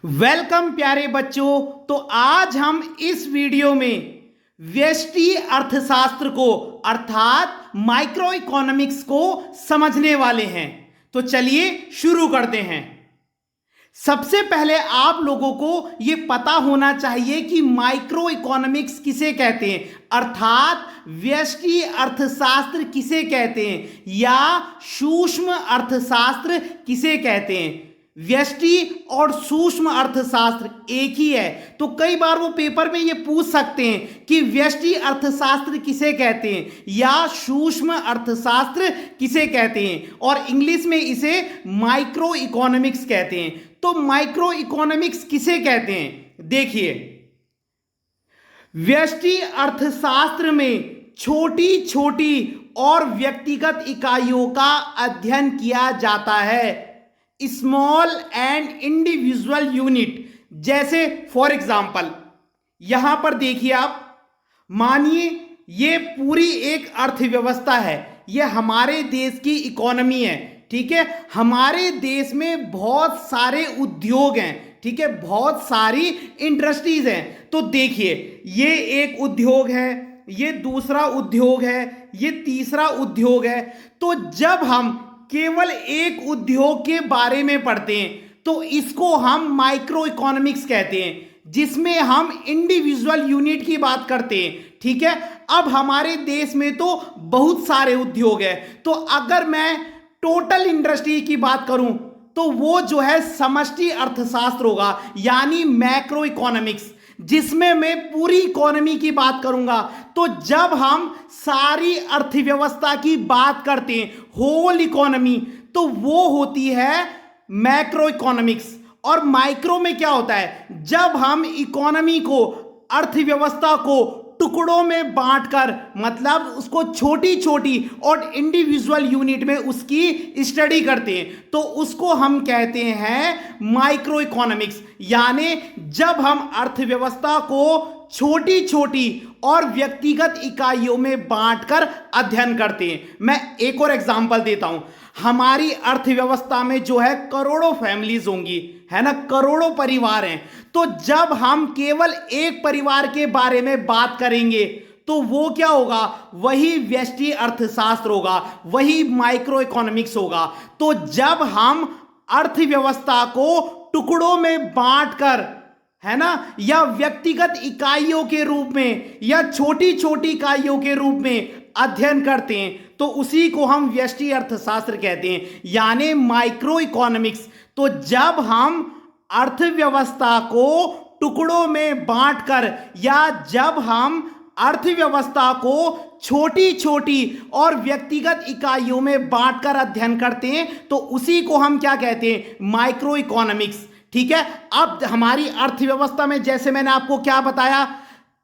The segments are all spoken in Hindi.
वेलकम प्यारे बच्चों। तो आज हम इस वीडियो में व्यष्टि अर्थशास्त्र को अर्थात माइक्रो इकोनॉमिक्स को समझने वाले हैं। तो चलिए शुरू करते हैं। सबसे पहले आप लोगों को यह पता होना चाहिए कि माइक्रो इकोनॉमिक्स किसे कहते हैं, अर्थात व्यष्टि अर्थशास्त्र किसे कहते हैं या सूक्ष्म अर्थशास्त्र किसे कहते हैं। व्यष्टि और सूक्ष्म अर्थशास्त्र एक ही है। तो कई बार वो पेपर में ये पूछ सकते हैं कि व्यष्टि अर्थशास्त्र किसे कहते हैं या सूक्ष्म अर्थशास्त्र किसे कहते हैं, और इंग्लिश में इसे माइक्रो इकोनॉमिक्स कहते हैं। तो माइक्रो इकोनॉमिक्स किसे कहते हैं, देखिए, व्यष्टि अर्थशास्त्र में छोटी छोटी और व्यक्तिगत इकाइयों का अध्ययन किया जाता है, स्मॉल एंड इंडिविजुअल यूनिट। जैसे फॉर एग्जाम्पल यहां पर देखिए, आप मानिए ये पूरी एक अर्थव्यवस्था है, ये हमारे देश की इकोनॉमी है, ठीक है। हमारे देश में बहुत सारे उद्योग हैं, ठीक है, बहुत सारी इंडस्ट्रीज हैं। तो देखिए, ये एक उद्योग है, ये दूसरा उद्योग है, ये तीसरा उद्योग है। तो जब हम केवल एक उद्योग के बारे में पढ़ते हैं तो इसको हम माइक्रो इकोनॉमिक्स कहते हैं, जिसमें हम इंडिविजुअल यूनिट की बात करते हैं, ठीक है। अब हमारे देश में तो बहुत सारे उद्योग हैं, तो अगर मैं टोटल इंडस्ट्री की बात करूं तो वो जो है समष्टि अर्थशास्त्र होगा, यानी मैक्रो इकोनॉमिक्स, जिसमें मैं पूरी इकोनॉमी की बात करूंगा। तो जब हम सारी अर्थव्यवस्था की बात करते हैं, होल इकोनॉमी, तो वो होती है मैक्रो इकोनॉमिक्स। और माइक्रो में क्या होता है, जब हम इकोनॉमी को, अर्थव्यवस्था को टुकड़ों में बांटकर, मतलब उसको छोटी छोटी और इंडिविजुअल यूनिट में उसकी स्टडी करते हैं, तो उसको हम कहते हैं माइक्रो इकोनॉमिक्स। यानी जब हम अर्थव्यवस्था को छोटी छोटी और व्यक्तिगत इकाइयों में बांटकर अध्ययन करते हैं। मैं एक और एग्जांपल देता हूं। हमारी अर्थव्यवस्था में जो है करोड़ों फैमिलीज होंगी, है ना, करोड़ों परिवार हैं। तो जब हम केवल एक परिवार के बारे में बात करेंगे तो वो क्या होगा, वही व्यष्टि अर्थशास्त्र होगा, वही माइक्रो इकोनॉमिक्स होगा। तो जब हम अर्थव्यवस्था को टुकड़ों में बांटकर, है ना, या व्यक्तिगत इकाइयों के रूप में या छोटी छोटी इकाइयों के रूप में अध्ययन करते हैं तो उसी को हम व्यष्टि अर्थशास्त्र कहते हैं, यानी माइक्रो इकोनॉमिक्स। तो जब हम अर्थव्यवस्था को टुकड़ों में बांटकर या जब हम अर्थव्यवस्था को छोटी छोटी और व्यक्तिगत इकाइयों में बांटकर अध्ययन करते हैं तो उसी को हम क्या कहते हैं, माइक्रो इकोनॉमिक्स, ठीक है। अब हमारी अर्थव्यवस्था में जैसे मैंने आपको क्या बताया,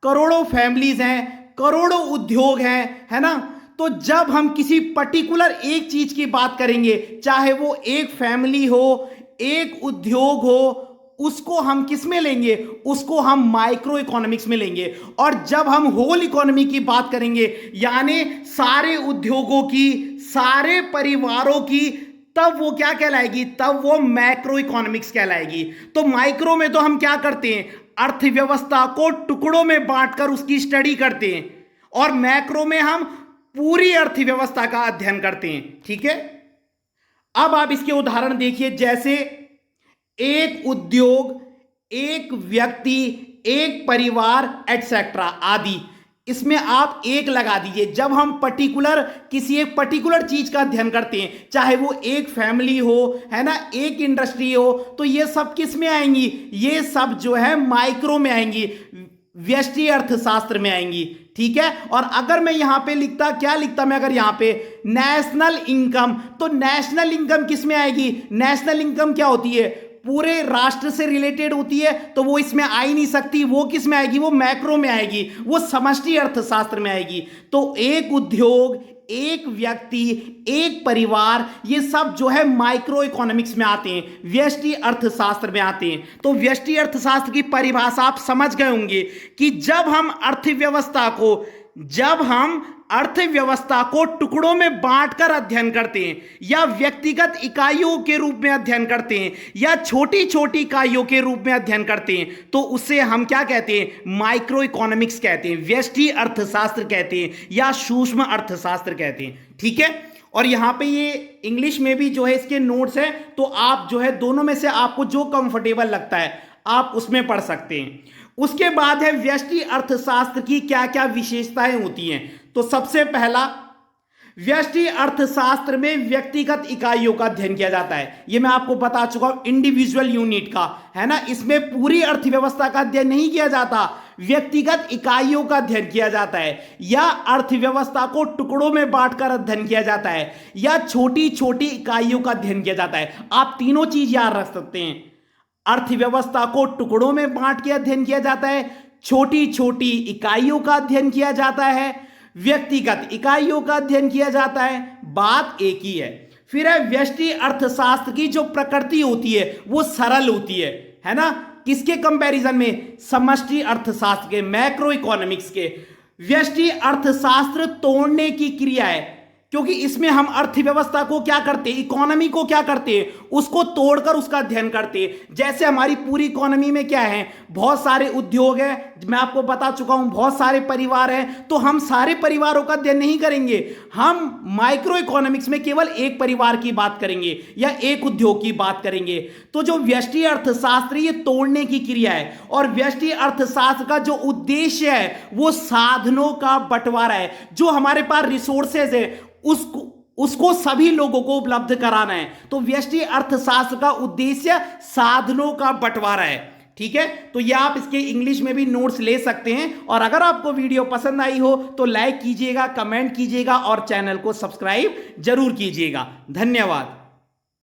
करोड़ों फैमिलीज हैं, करोड़ों उद्योग हैं, है ना। तो जब हम किसी पर्टिकुलर एक चीज की बात करेंगे, चाहे वो एक फैमिली हो, एक उद्योग हो, उसको हम किस में लेंगे, उसको हम माइक्रो इकोनॉमिक्स में लेंगे। और जब हम होल इकोनॉमी की बात करेंगे, यानी सारे उद्योगों की, सारे परिवारों की, तब वो क्या कहलाएगी, तब वो मैक्रो इकोनॉमिक्स कहलाएगी। तो माइक्रो में तो हम क्या करते हैं, अर्थव्यवस्था को टुकड़ों में बांटकर उसकी स्टडी करते हैं, और मैक्रो में हम पूरी अर्थव्यवस्था का अध्ययन करते हैं, ठीक है। अब आप इसके उदाहरण देखिए, जैसे एक उद्योग, एक व्यक्ति, एक परिवार एटसेट्रा आदि, इसमें आप एक लगा दीजिए। जब हम पर्टिकुलर किसी एक पर्टिकुलर चीज का अध्ययन करते हैं, चाहे वो एक फैमिली हो, है ना, एक इंडस्ट्री हो, तो ये सब किस में आएंगी, ये सब जो है माइक्रो में आएंगी, व्यष्टि अर्थशास्त्र में आएंगी, ठीक है। और अगर मैं यहां पे लिखता, क्या लिखता मैं, अगर यहां पे नेशनल इनकम, तो नेशनल इनकम किस में आएगी, नेशनल इनकम क्या होती है, पूरे राष्ट्र से रिलेटेड होती है, तो वो इसमें आ ही नहीं सकती। वो किस में आएगी, वो मैक्रो में आएगी, वो समष्टि अर्थशास्त्र में आएगी। तो एक उद्योग, एक व्यक्ति, एक परिवार, ये सब जो है माइक्रो इकोनॉमिक्स में आते हैं, व्यष्टि अर्थशास्त्र में आते हैं। तो व्यष्टि अर्थशास्त्र की परिभाषा आप समझ गए होंगे कि जब हम अर्थव्यवस्था को जब हम अर्थव्यवस्था को टुकड़ों में बांटकर अध्ययन करते हैं या व्यक्तिगत इकाइयों के रूप में अध्ययन करते हैं या छोटी छोटी इकाइयों के रूप में अध्ययन करते हैं तो उसे हम क्या कहते हैं, माइक्रो इकोनॉमिक्स कहते हैं, व्यष्टि अर्थशास्त्र कहते हैं या सूक्ष्म अर्थशास्त्र कहते हैं। ठीक है, और यहां पे ये इंग्लिश में भी जो है इसके नोट्स हैं, तो आप जो है दोनों में से आपको जो कंफर्टेबल लगता है आप उसमें पढ़ सकते हैं। उसके बाद है व्यष्टि अर्थशास्त्र की क्या क्या विशेषताएं होती हैं। तो सबसे पहला, व्यष्टि अर्थशास्त्र में व्यक्तिगत इकाइयों का अध्ययन किया जाता है। यह मैं आपको बता चुका हूं, इंडिविजुअल यूनिट का है ना। इसमें पूरी अर्थव्यवस्था का अध्ययन नहीं किया जाता, व्यक्तिगत इकाइयों का अध्ययन किया जाता है, या अर्थव्यवस्था को टुकड़ों में बांटकर अध्ययन किया जाता है, या छोटी छोटी इकाइयों का अध्ययन किया जाता है। आप तीनों चीज याद रख सकते हैं, अर्थव्यवस्था को टुकड़ों में बांट के अध्ययन किया जाता है, छोटी छोटी इकाइयों का अध्ययन किया जाता है, व्यक्तिगत इकाइयों का अध्ययन किया जाता है। बात एक ही है। फिर है व्यष्टि अर्थशास्त्र की जो प्रकृति होती है वो सरल होती है ना। किसके कंपैरिजन में, समष्टि अर्थशास्त्र के, मैक्रो इकोनॉमिक्स के। व्यष्टि अर्थशास्त्र तोड़ने की क्रिया है, क्योंकि इसमें हम अर्थव्यवस्था को क्या करते हैं, इकोनॉमी को क्या करते हैं, उसको तोड़कर उसका अध्ययन करते हैं। जैसे हमारी पूरी इकोनॉमी में क्या है, बहुत सारे उद्योग है, मैं आपको बता चुका हूं, बहुत सारे परिवार हैं, तो हम सारे परिवारों का अध्ययन नहीं करेंगे। हम माइक्रो इकोनॉमिक्स में केवल एक परिवार की बात करेंगे या एक उद्योग की बात करेंगे। तो जो व्यष्टि अर्थशास्त्र ये तोड़ने की क्रिया है, और व्यष्टि अर्थशास्त्र का जो उद्देश्य है वो साधनों का बंटवारा है। जो हमारे पास रिसोर्सेज है उसको सभी लोगों को उपलब्ध कराना है। तो व्यष्टि अर्थशास्त्र का उद्देश्य साधनों का बंटवारा है। ठीक है, तो ये आप इसके इंग्लिश में भी नोट्स ले सकते हैं। और अगर आपको वीडियो पसंद आई हो तो लाइक कीजिएगा, कमेंट कीजिएगा और चैनल को सब्सक्राइब जरूर कीजिएगा। धन्यवाद।